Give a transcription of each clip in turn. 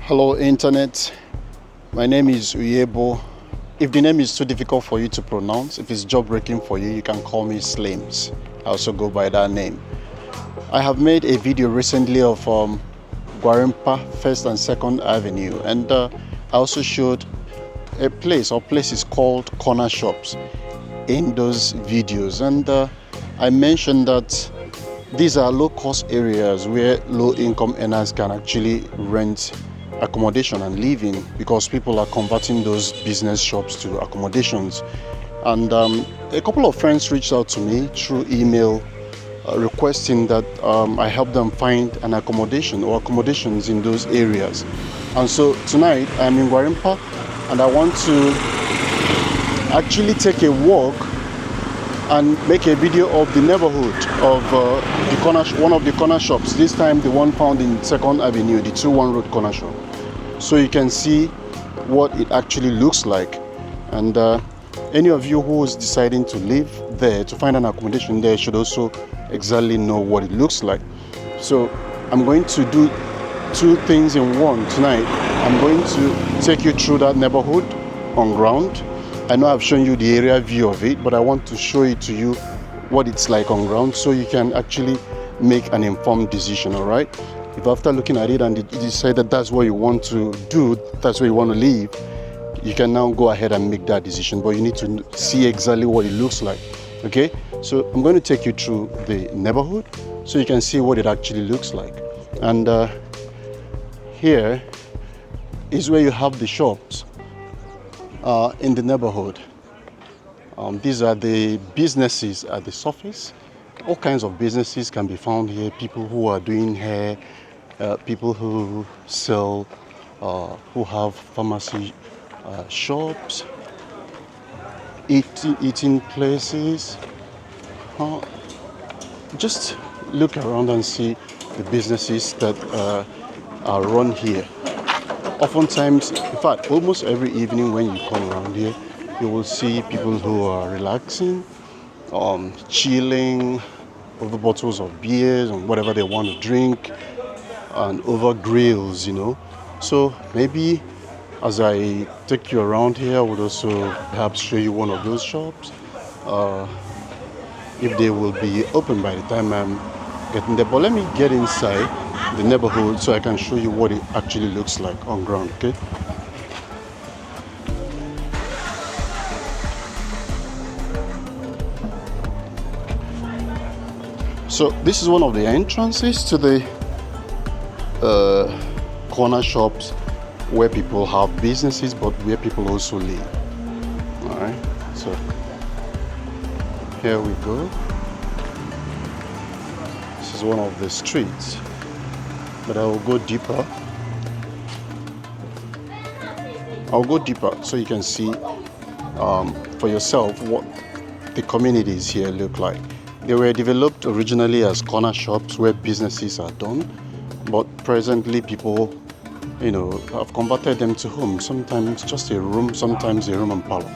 Hello internet, my name is Uyebo. If the name is too difficult for you to pronounce, if it's job breaking for you, you can call me Slims. I also go by that name. I have made a video recently of Gwarinpa 1st and 2nd Avenue, and I also showed a place or places called corner shops in those videos, and I mentioned that these are low-cost areas where low-income earners can actually rent accommodation and live in, because people are converting those business shops to accommodations. And a couple of friends reached out to me through email requesting that I help them find an accommodation or accommodations in those areas. And so tonight I'm in Gwarinpa, and I want to actually take a walk and make a video of the neighborhood of one of the corner shops, this time the one found in 2nd Avenue, the 2-1 Road corner shop, so you can see what it actually looks like. And any of you who is deciding to live there, to find an accommodation there, should also exactly know what it looks like. So I'm going to do two things in one tonight. I'm going to take you through that neighborhood on ground. I know I've shown you the area view of it, but I want to show it to you what it's like on ground, so you can actually make an informed decision. All right, if after looking at it and you decide that that's what you want to do, that's where you want to live, you can now go ahead and make that decision, but you need to see exactly what it looks like. Okay, so I'm going to take you through the neighborhood so you can see what it actually looks like. And here is where you have the shops in the neighborhood. These are the businesses at the surface. All kinds of businesses can be found here. People who are doing hair, people who sell, who have pharmacy shops, eating places. Just look around and see the businesses that are run here. Oftentimes, in fact, almost every evening when you come around here, you will see people who are relaxing, chilling over bottles of beers and whatever they want to drink, and over grills, you know. So maybe as I take you around here, I would also perhaps show you one of those shops, if they will be open by the time I'm getting there. But let me get inside the neighborhood so I can show you what it actually looks like on ground. Okay. So this is one of the entrances to the corner shops where people have businesses, but where people also live. All right, so here we go. This is one of the streets, but I will go deeper. I'll go deeper so you can see for yourself what the communities here look like. They were developed originally as corner shops where businesses are done, but presently people, you know, have converted them to homes. Sometimes just a room, sometimes a room and parlor.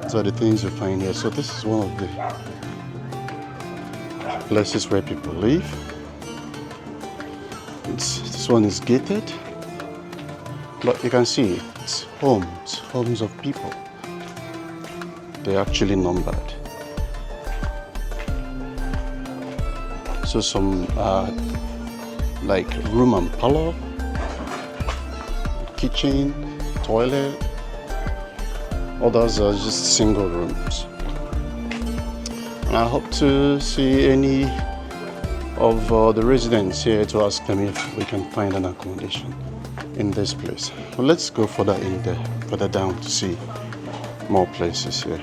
These are the things you find here. So this is one of the places where people live. This one is gated, but you can see it's homes of people. They're actually numbered. So some like room and parlor, kitchen, toilet. Others are just single rooms. And I hope to see any of the residents here to ask them if we can find an accommodation in this place. Well, let's go further in there, further down to see more places here.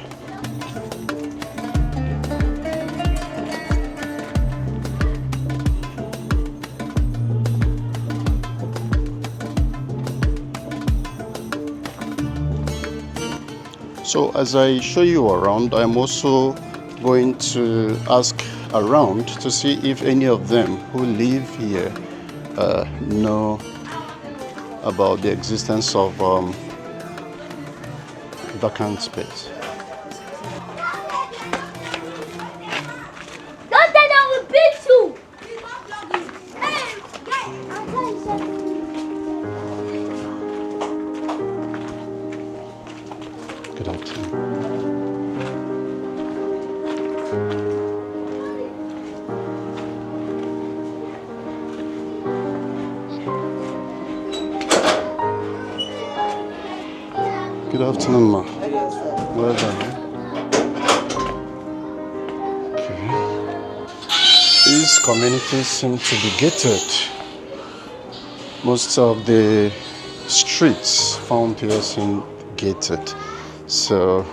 So as I show you around, I'm also going to ask around to see if any of them who live here know about the existence of vacant space. Good afternoon. Good afternoon, ma. Well done. Okay. These communities seem to be gated. Most of the streets found here seem gated. So,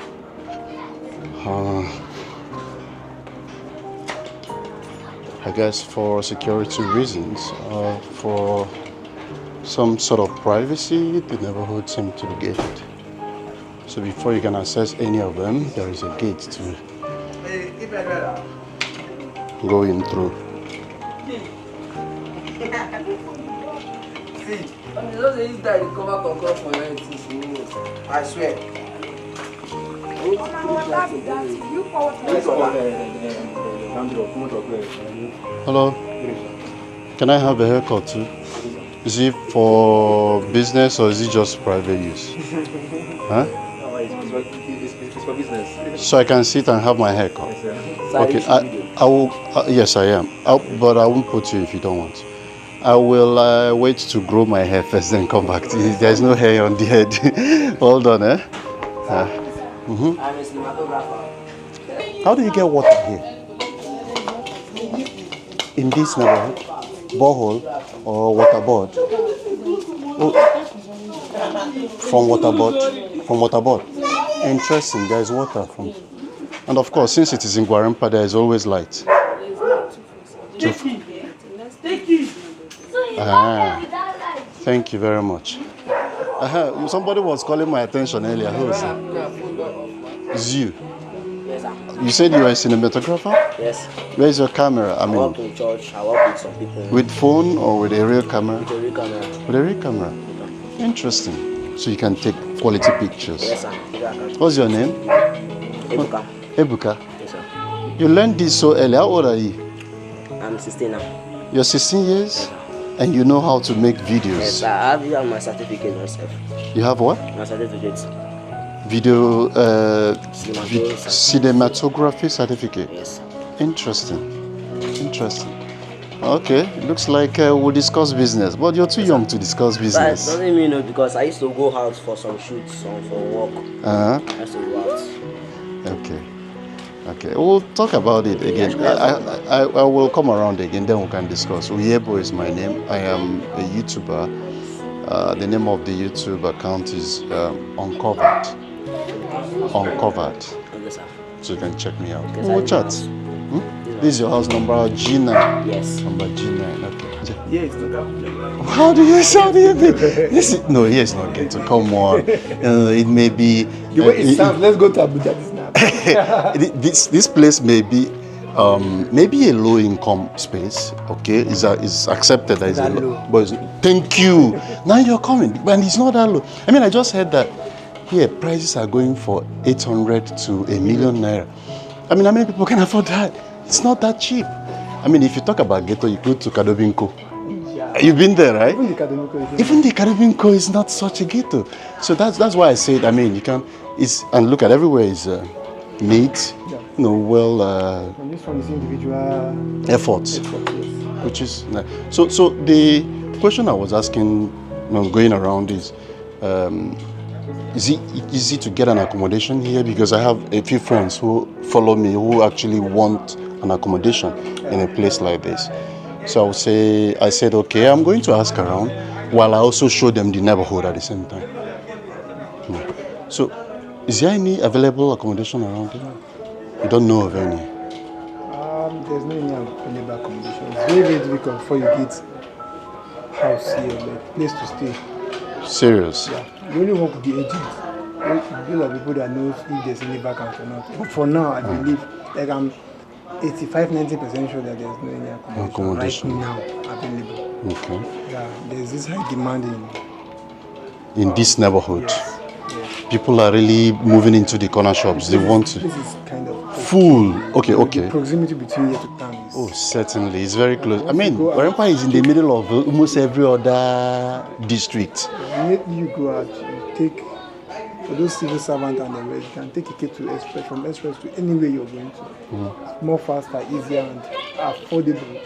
I guess for security reasons, for some sort of privacy, the neighborhood seems to be gated. So before you can access any of them, there is a gate to go in through. I swear. Hello, can I have a haircut too? Is it for business or is it just private use? Huh? No, it's for business. So I can sit and have my haircut? Yes, Okay, I will, yes I am, but I won't put you if you don't want. I will wait to grow my hair first, then come back to you. There's no hair on the head. Hold on, eh? I'm a cinematographer. How do you get water here? In this neighborhood? Borehole or waterboard? Oh, from waterboard? From waterboard. Interesting, there is water from. And of course, since it is in Gwarinpa, there is always light. Thank you very much. Somebody was calling my attention earlier. Who is it? It's you. Yes, sir. You said you were a cinematographer? Yes. Where is your camera? I work in church. I work with some people. With phone or with a real camera? With a real camera. With a real camera. Interesting. So you can take quality pictures. Yes, sir. What's your name? Ebuka. Ebuka. Yes, sir. You learned this so early. How old are you? I'm 16 now. You're 16 years? And you know how to make videos? Yes, sir. I have my certificate myself. You have what? My certificate. Video Cinematography. cinematography certificate. Yes. Interesting. Okay, looks like we'll discuss business, but you're too young to discuss But business. doesn't mean no, because I used to go out for some shoots or for work. I used to go out. Okay, we'll talk about it again. I will come around again, then we can discuss. Uyebo is my name. I am a YouTuber. The name of the YouTube account is Uncovered. Okay, sir. So you can check me out. Yes, We'll chat. This is your house number G9. Yes. Number G9. Okay. Yeah, it's not that. How do you sound? No, here is not ghetto. Come on. It may be. The way it sounds, let's go to Abuja now. This place may be maybe a low income space. Okay, is accepted as a low. But thank you. Now you're coming, but it's not that low. I mean, I just heard that here prices are going for 800 to $1 million naira. I mean, how many people can afford that? It's not that cheap. I mean, if you talk about ghetto, you go to Kadobinko. Yeah. You've been there, right? Even the Kadobinko is not such a ghetto. So that's why I said, I mean, you can. And look at everywhere is neat. Yeah. You know, well. And this one is individual efforts. Yes. Which is nice. So the question I was asking, going around is it easy to get an accommodation here? Because I have a few friends who follow me who actually want an accommodation in a place like this. So I said, okay, I'm going to ask around while I also show them the neighborhood at the same time. Yeah. So, is there any available accommodation around here? You don't know of any? There's no any available accommodation. It's very, very difficult before you get house here, like place to stay. Serious? Yeah. You only work with the agent. Those are people that know if there's any vacant or not. But for now, I believe, like I'm 85-90% sure that there's no any accommodation right now available. Okay. Yeah, there's this high demand in this neighborhood. Yes. People are really moving into the corner shops. They want to. This is kind of full. Okay. The proximity between here to town is. Oh, certainly, it's very close. I mean, Gwarinpa is in the middle of almost every other district. Immediately you go out, you take for those civil servants and the rest, you can take a kid to express, from express to anywhere you're going to. It's more faster, easier, and affordable.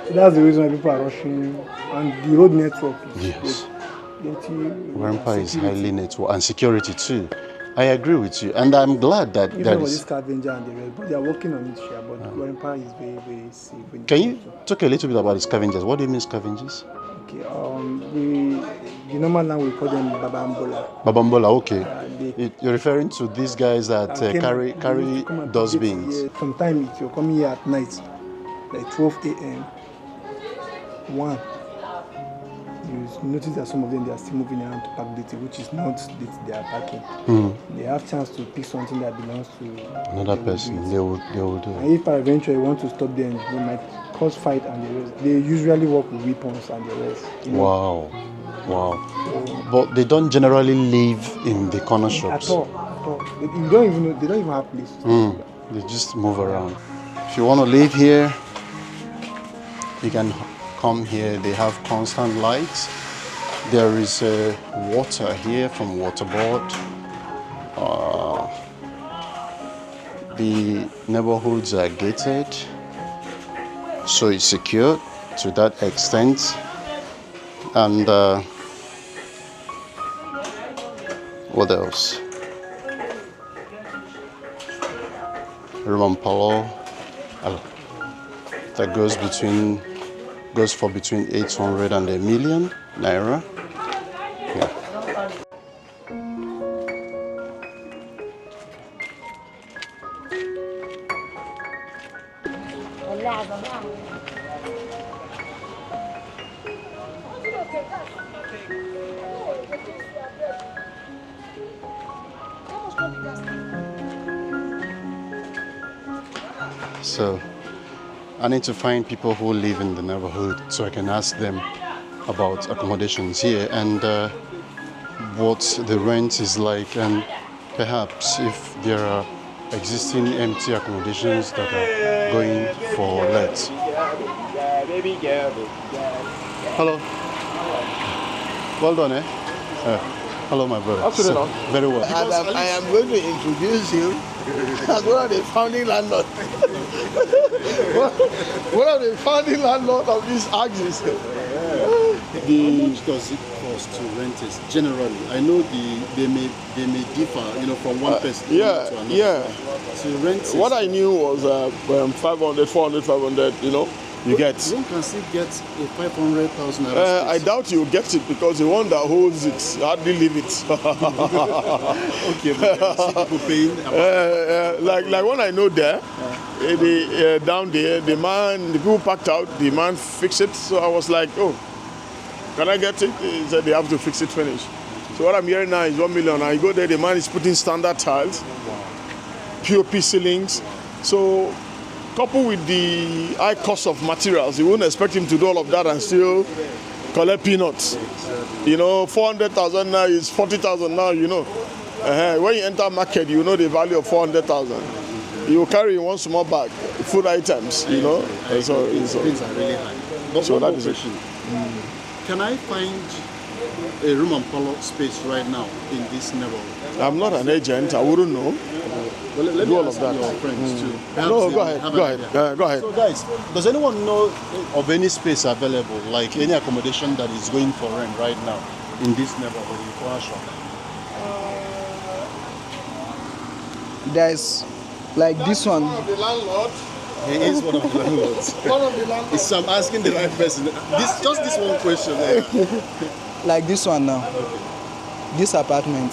So that's the reason why people are rushing, and the road network is Yes. Gwarinpa is highly networked, and security too. I agree with you, and I'm glad that even that for is. this scavenger and the rest, but they are working on it, sure. But Gwarinpa is very, very safe. Can you talk a little bit about the scavengers? What do you mean scavengers? Okay, the normal land we call them Babambola. Babambola, okay. You're referring to these guys that carry dustbins. Yeah. Sometimes if you're coming here at night, like 12 a.m., 1, you notice that some of them, they are still moving around to park data, which is not that they are parking. They have chance to pick something that belongs to another person. They will do. And if eventually you want to stop them, they might cause fight and the rest. They usually work with weapons and the rest. Wow. So, but they don't generally live in the corner shops. At all. You don't even know, they don't even have place. They just move around. If you want to live here, you can come here. They have constant lights. There is water here from water board. The neighborhoods are gated, so it's secure to that extent. And what else? Rumampalo that goes for between 800 and 1 million naira. Yeah. So I need to find people who live in the neighborhood so I can ask them about accommodations here and what the rent is like, and perhaps if there are existing empty accommodations that are going for let. Hello. Well done, eh? Hello, my brother. So, very well. I am going to introduce you as one of the founding landlords. one of the founding landlords of this axis. How much does it cost to rent it generally? I know they may differ, from one person to another. Yeah. To rent it, what I knew was 500, 400, 500, you get. One can still get a 500,000 naira space. I doubt you get it because the one that holds it hardly leave it. Okay, but people paying like when I know there, down there, the people packed out, the man fixed it. So I was like, oh, can I get it? He said they have to fix it, finish. So what I'm hearing now is 1 million. I go there, the man is putting standard tiles, POP ceilings. So coupled with the high cost of materials, you wouldn't expect him to do all of that and still collect peanuts. 400,000 now is 40,000 now, When you enter market, you know the value of 400,000. You carry in one small bag, food items, So things are really high. But so one that is question. Can I find a room and parlor space right now in this neighborhood? I'm not an agent, I wouldn't know. Well, let do me all ask of that. Your friends too. No, go ahead. Go ahead. So, guys, does anyone know of any space available, like any accommodation that is going for rent right now in this neighborhood in Kwasha? There's like this one. The landlord. He is one of the landlords. One of the landlords. So I'm asking the right person. Just this one question. Like this one now. This apartment.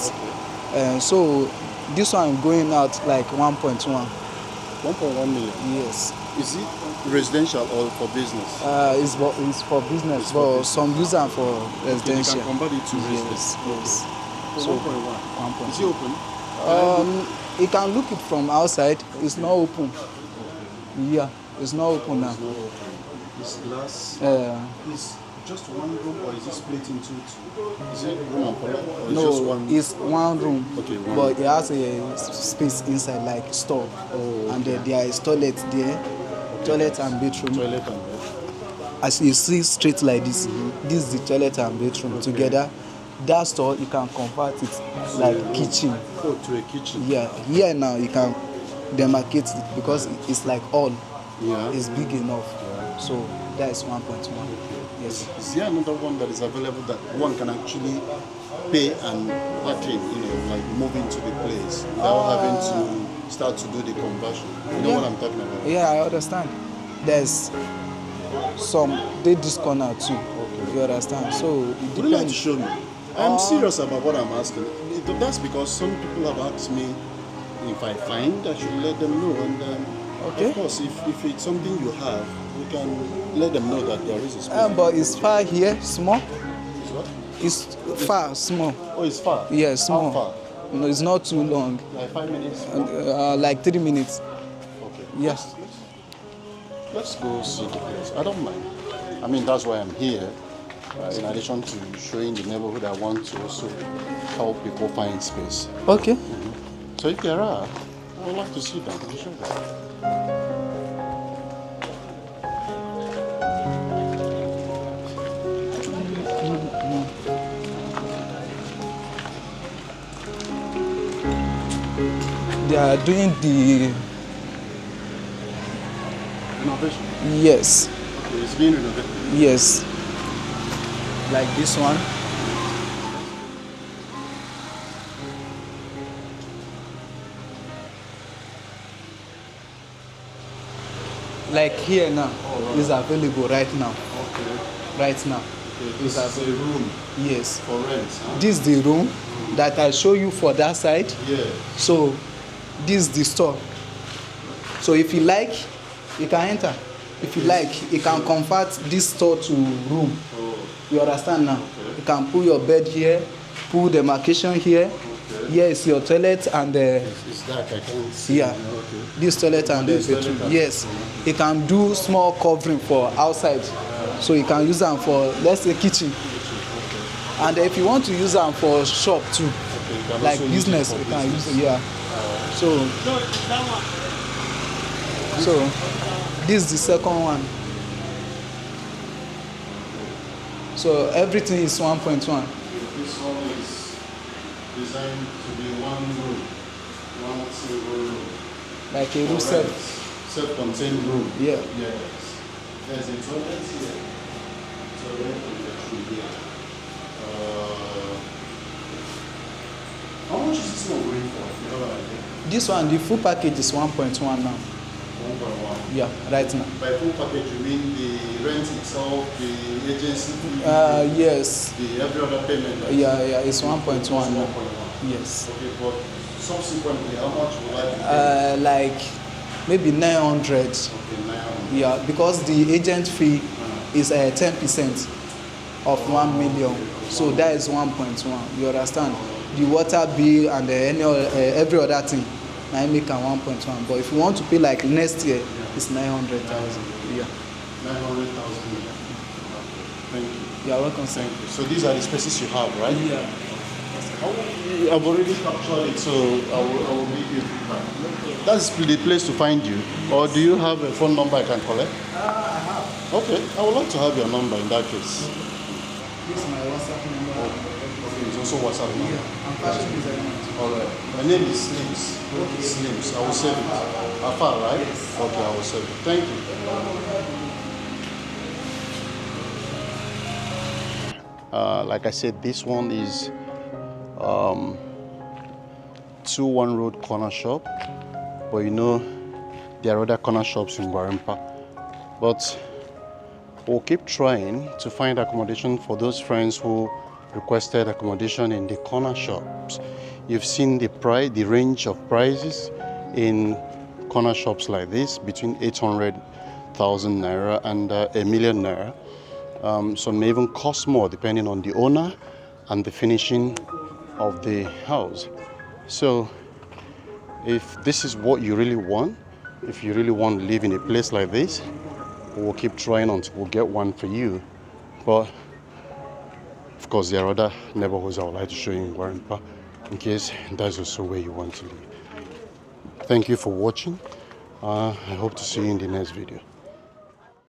So this one going out like 1.1. 1.1 million. Yes. Is it residential or for business? It's for business, but some use them for residential. You can convert it to residence. Yes. So 1.1. Is it open? You can look it from outside. It's not open. Yeah, it's not open now. It's not open. This glass is just one room, or is it split into two? Is it room and parlor, or is just one? It's one room. Okay, one but it has a space inside like store. And there is toilet there, toilet and bedroom. Toilet and bedroom. As you see straight like this, this is the toilet and bedroom together. that store you can convert it like kitchen. Go to a kitchen. Yeah, here now you can demarcate it because it's like all. Yeah. It's big enough. Yeah. So that is 1.1. Yes. Is there another one that is available that one can actually pay and attend, like move into the place without having to start to do the conversion? You know what I'm talking about? Yeah, I understand. There's some they this corner too. Okay. You understand? So it would you like to show me? I'm serious about what I'm asking. That's because some people have asked me if I find I should let them know, and okay. Of course, if it's something you have, we can let them know that there is a space. But it's far here, small. It's what? It's far, small. Oh, it's far? Yeah, small. How far? No, it's not too long. Like 5 minutes? Like 3 minutes. Okay. Yes. Let's go see the place. I don't mind. I mean, that's why I'm here. In addition to showing the neighborhood, I want to also help people find space. Okay. So if there are, I would like to see them. I'll show them. They are doing the Renovation? yes. Okay, it's being renovated? Yes. Like this one. Like here now, is available right now. Okay. Right now. Okay. This is a room? Yes. For rent? Huh? This is the room that I show you for that side. Yeah. So this is the store. So if you like, you can enter. If you like, you can convert this store to room. Oh. You understand now? Okay. You can put your bed here, put the demarcation here. Okay. Here is your toilet and It's dark, I can't see. yeah. Okay. This toilet and the This toilet bedroom. and- Yes. You can do small covering for outside. So you can use them for, let's say, kitchen. Okay. And if you want to use them for shop too, Okay, you can like also use business, it for you can business. use it, yeah. So this is the second one. So everything is 1.1. This one is designed to be one room, one single room. Like a room For set. rent. Self-contained room. Yeah. Yes. There's a toilet here. Toilet and bedroom here. How much is this one going for? You have an idea? This one, the full package is 1.1 now. 1.1. Yeah, right now. By full package, you mean the rent itself, the agency fee, Yes. the every other payment? Yeah, it's 1.1 now. 1.1. Yes. Okay, but subsequently, how much will I be paying? Like maybe 900. Okay, 900. Yeah, because the agent fee is 10% of 1 million. So that is 1.1. You understand? The water bill and every other thing, I make 1.1. But if you want to pay like next year, it's 900,000. Yeah. 900,000. Thank you. You're welcome, sir. Thank you. So these are the spaces you have, right? Yeah. I've already captured it, so I will give you feedback. That's the place to find you. Or do you have a phone number I can collect? I have. Okay, I would like to have your number in that case. This is my WhatsApp number. Okay, it's also WhatsApp number. Yeah, I'm fashion designer. All right. My name is Slims. Okay. Slims. I will save it. Afar, right? Yes. Okay, I will save it. Thank you. Like I said, this one is 2-1 Road corner shop, but you know there are other corner shops in Gwarinpa. But we'll keep trying to find accommodation for those friends who requested accommodation in the corner shops. You've seen the range of prices in corner shops like this, between 800,000 naira and 1 million naira. Some may even cost more depending on the owner and the finishing of the house. So if this is what you really want, if you really want to live in a place like this, we'll keep trying until we'll get one for you. But of course, there are other neighborhoods I would like to show you in Gwarinpa, in case that's also where you want to live. Thank you for watching. I hope to see you in the next video.